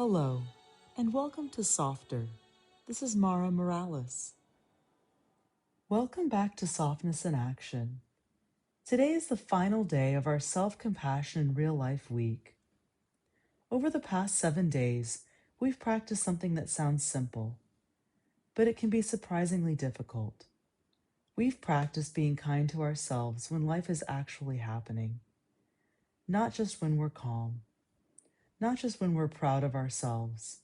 Hello, and welcome to Softer. This is Mara Morales. Welcome back to Softness in Action. Today is the final day of our Self-Compassion in Real Life week. Over the past 7 days, we've practiced something that sounds simple, but it can be surprisingly difficult. We've practiced being kind to ourselves when life is actually happening, not just when we're calm, not just when we're proud of ourselves,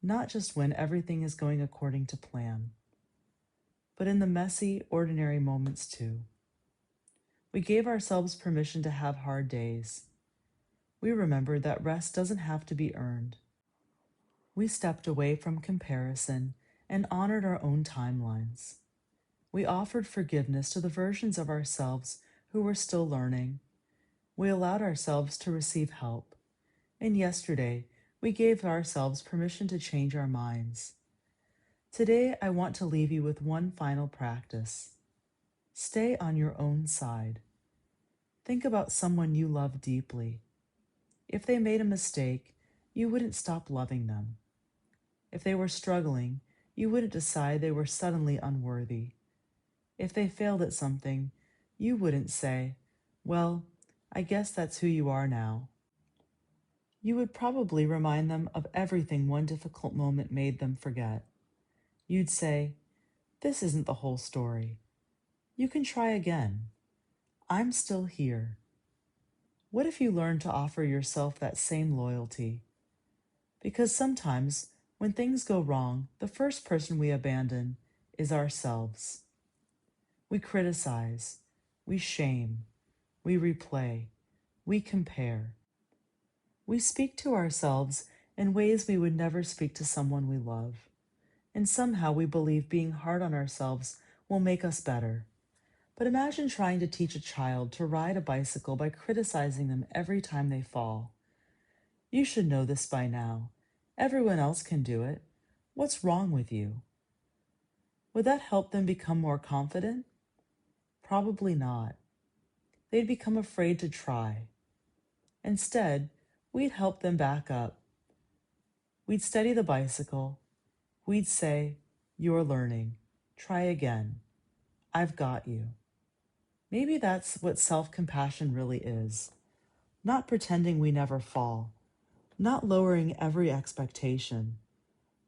not just when everything is going according to plan, but in the messy, ordinary moments too. We gave ourselves permission to have hard days. We remembered that rest doesn't have to be earned. We stepped away from comparison and honored our own timelines. We offered forgiveness to the versions of ourselves who were still learning. We allowed ourselves to receive help. And yesterday, we gave ourselves permission to change our minds. Today, I want to leave you with one final practice. Stay on your own side. Think about someone you love deeply. If they made a mistake, you wouldn't stop loving them. If they were struggling, you wouldn't decide they were suddenly unworthy. If they failed at something, you wouldn't say, "Well, I guess that's who you are now." You would probably remind them of everything one difficult moment made them forget. You'd say, "This isn't the whole story. You can try again. I'm still here." What if you learned to offer yourself that same loyalty? Because sometimes, when things go wrong, the first person we abandon is ourselves. We criticize, we shame, we replay, we compare. We speak to ourselves in ways we would never speak to someone we love. And somehow we believe being hard on ourselves will make us better. But imagine trying to teach a child to ride a bicycle by criticizing them every time they fall. You should know this by now. Everyone else can do it. What's wrong with you? Would that help them become more confident? Probably not. They'd become afraid to try. Instead, we'd help them back up. We'd steady the bicycle. We'd say, "You're learning. Try again. I've got you." Maybe that's what self-compassion really is. Not pretending we never fall. Not lowering every expectation.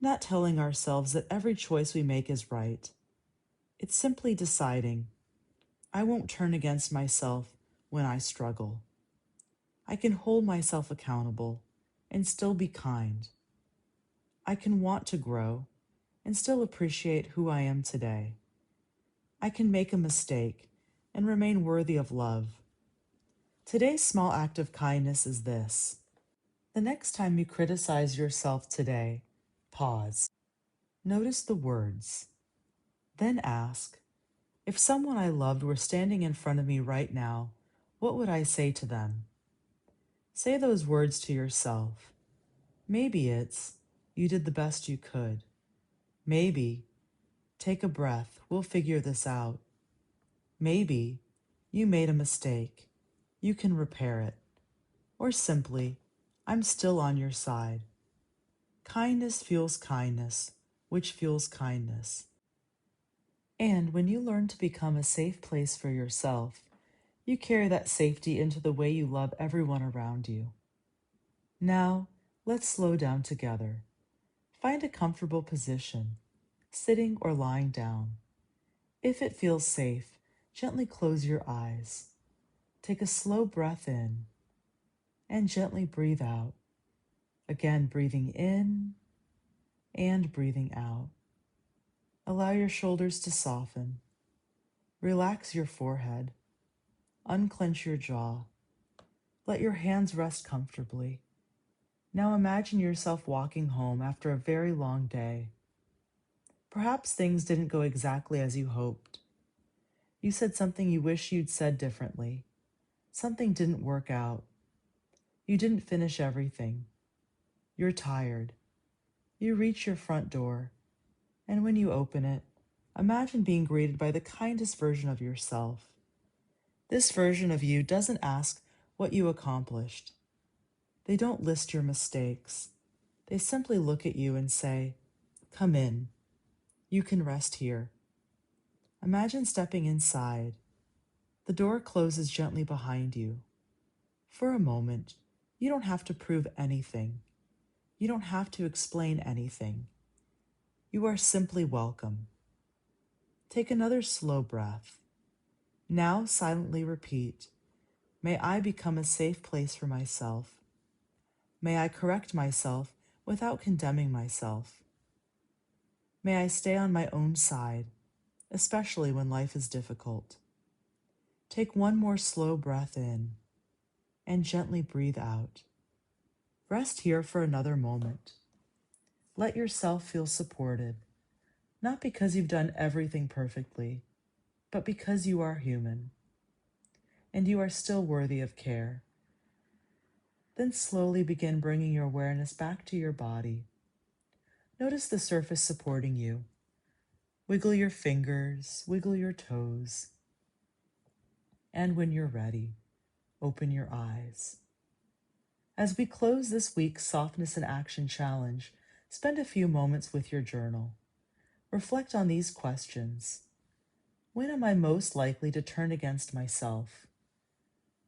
Not telling ourselves that every choice we make is right. It's simply deciding, I won't turn against myself when I struggle. I can hold myself accountable and still be kind. I can want to grow and still appreciate who I am today. I can make a mistake and remain worthy of love. Today's small act of kindness is this. The next time you criticize yourself today, pause. Notice the words. Then ask, if someone I loved were standing in front of me right now, what would I say to them? Say those words to yourself. Maybe it's, you did the best you could. Maybe, take a breath, we'll figure this out. Maybe, you made a mistake. You can repair it. Or simply, I'm still on your side. Kindness fuels kindness, which fuels kindness. And when you learn to become a safe place for yourself, you carry that safety into the way you love everyone around you. Now, let's slow down together. Find a comfortable position, sitting or lying down. If it feels safe, gently close your eyes. Take a slow breath in and gently breathe out. Again, breathing in and breathing out. Allow your shoulders to soften. Relax your forehead. Unclench your jaw. Let your hands rest comfortably. Now imagine yourself walking home after a very long day. Perhaps things didn't go exactly as you hoped. You said something you wish you'd said differently. Something didn't work out. You didn't finish everything. You're tired. You reach your front door, and when you open it, imagine being greeted by the kindest version of yourself. This version of you doesn't ask what you accomplished. They don't list your mistakes. They simply look at you and say, "Come in. You can rest here." Imagine stepping inside. The door closes gently behind you. For a moment, you don't have to prove anything. You don't have to explain anything. You are simply welcome. Take another slow breath. Now silently repeat, "May I become a safe place for myself. May I correct myself without condemning myself. May I stay on my own side, especially when life is difficult." Take one more slow breath in and gently breathe out. Rest here for another moment. Let yourself feel supported, not because you've done everything perfectly, but because you are human and you are still worthy of care. Then slowly begin bringing your awareness back to your body. Notice the surface supporting you. Wiggle your fingers, wiggle your toes, and when you're ready, open your eyes. As we close this week's Softness in Action Challenge, spend a few moments with your journal. Reflect on these questions. When am I most likely to turn against myself?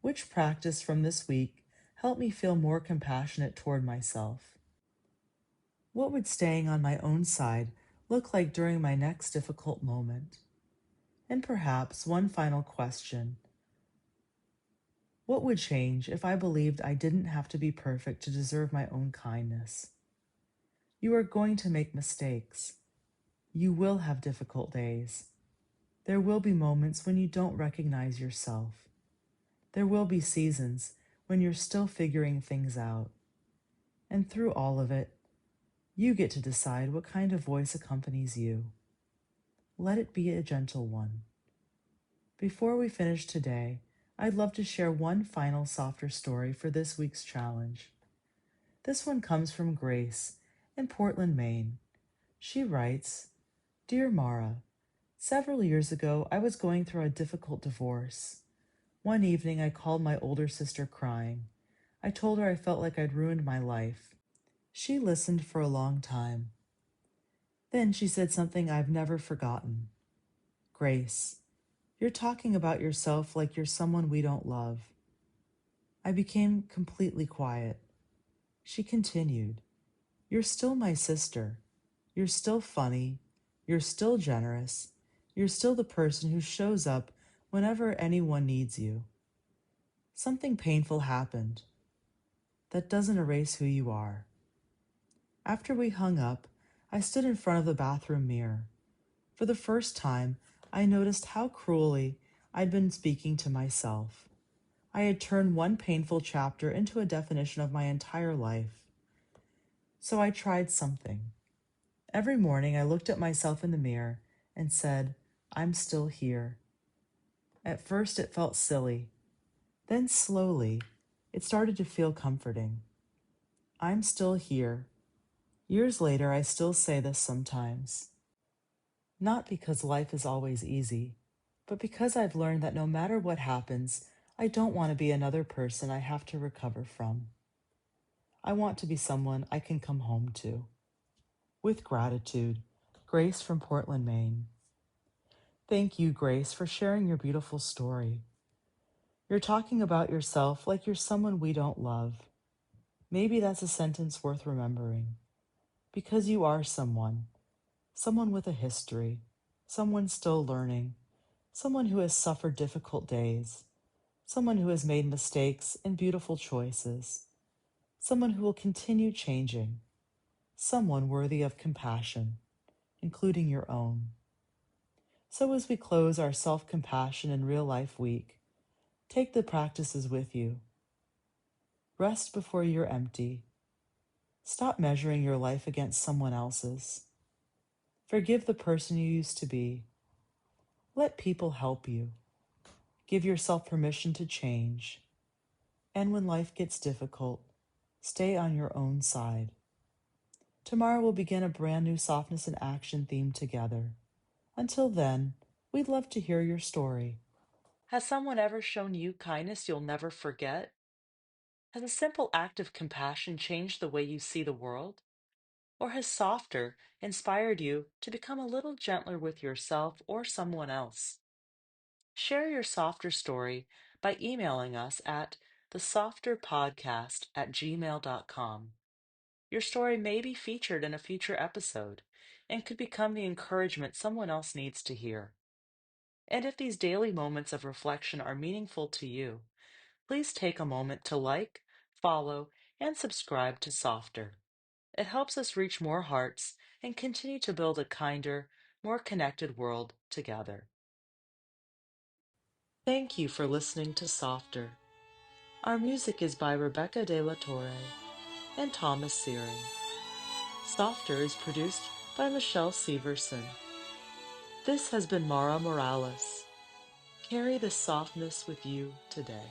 Which practice from this week helped me feel more compassionate toward myself? What would staying on my own side look like during my next difficult moment? And perhaps one final question. What would change if I believed I didn't have to be perfect to deserve my own kindness? You are going to make mistakes. You will have difficult days. There will be moments when you don't recognize yourself. There will be seasons when you're still figuring things out. And through all of it, you get to decide what kind of voice accompanies you. Let it be a gentle one. Before we finish today, I'd love to share one final softer story for this week's challenge. This one comes from Grace in Portland, Maine. She writes, "Dear Mara, several years ago I was going through a difficult divorce. One evening I called my older sister crying. I told her I felt like I'd ruined my life. She listened for a long time. Then she said something I've never forgotten. 'Grace, you're talking about yourself like you're someone we don't love.' I became completely quiet. She continued, 'You're still my sister. You're still funny. You're still generous. You're still the person who shows up whenever anyone needs you. Something painful happened. That doesn't erase who you are.' After we hung up, I stood in front of the bathroom mirror. For the first time, I noticed how cruelly I'd been speaking to myself. I had turned one painful chapter into a definition of my entire life. So I tried something. Every morning I looked at myself in the mirror and said, 'I'm still here.' At first it felt silly. Then slowly, it started to feel comforting. 'I'm still here.' Years later, I still say this sometimes. Not because life is always easy, but because I've learned that no matter what happens, I don't want to be another person I have to recover from. I want to be someone I can come home to. With gratitude, Grace from Portland, Maine." Thank you, Grace, for sharing your beautiful story. You're talking about yourself like you're someone we don't love. Maybe that's a sentence worth remembering. Because you are someone with a history, someone still learning, someone who has suffered difficult days, someone who has made mistakes and beautiful choices, someone who will continue changing, someone worthy of compassion, including your own. So as we close our self-compassion in real life week, take the practices with you. Rest before you're empty. Stop measuring your life against someone else's. Forgive the person you used to be. Let people help you. Give yourself permission to change. And when life gets difficult, stay on your own side. Tomorrow we'll begin a brand new Softness in Action theme together. Until then, we'd love to hear your story. Has someone ever shown you kindness you'll never forget? Has a simple act of compassion changed the way you see the world? Or has Softer inspired you to become a little gentler with yourself or someone else? Share your Softer story by emailing us at thesofterpodcast@gmail.com. Your story may be featured in a future episode and could become the encouragement someone else needs to hear. And if these daily moments of reflection are meaningful to you, please take a moment to like, follow, and subscribe to Softer. It helps us reach more hearts and continue to build a kinder, more connected world together. Thank you for listening to Softer. Our music is by Rebecca De La Torre and Thomas Searing. Softer is produced by Michelle Severson. This has been Mara Morales. Carry the softness with you today.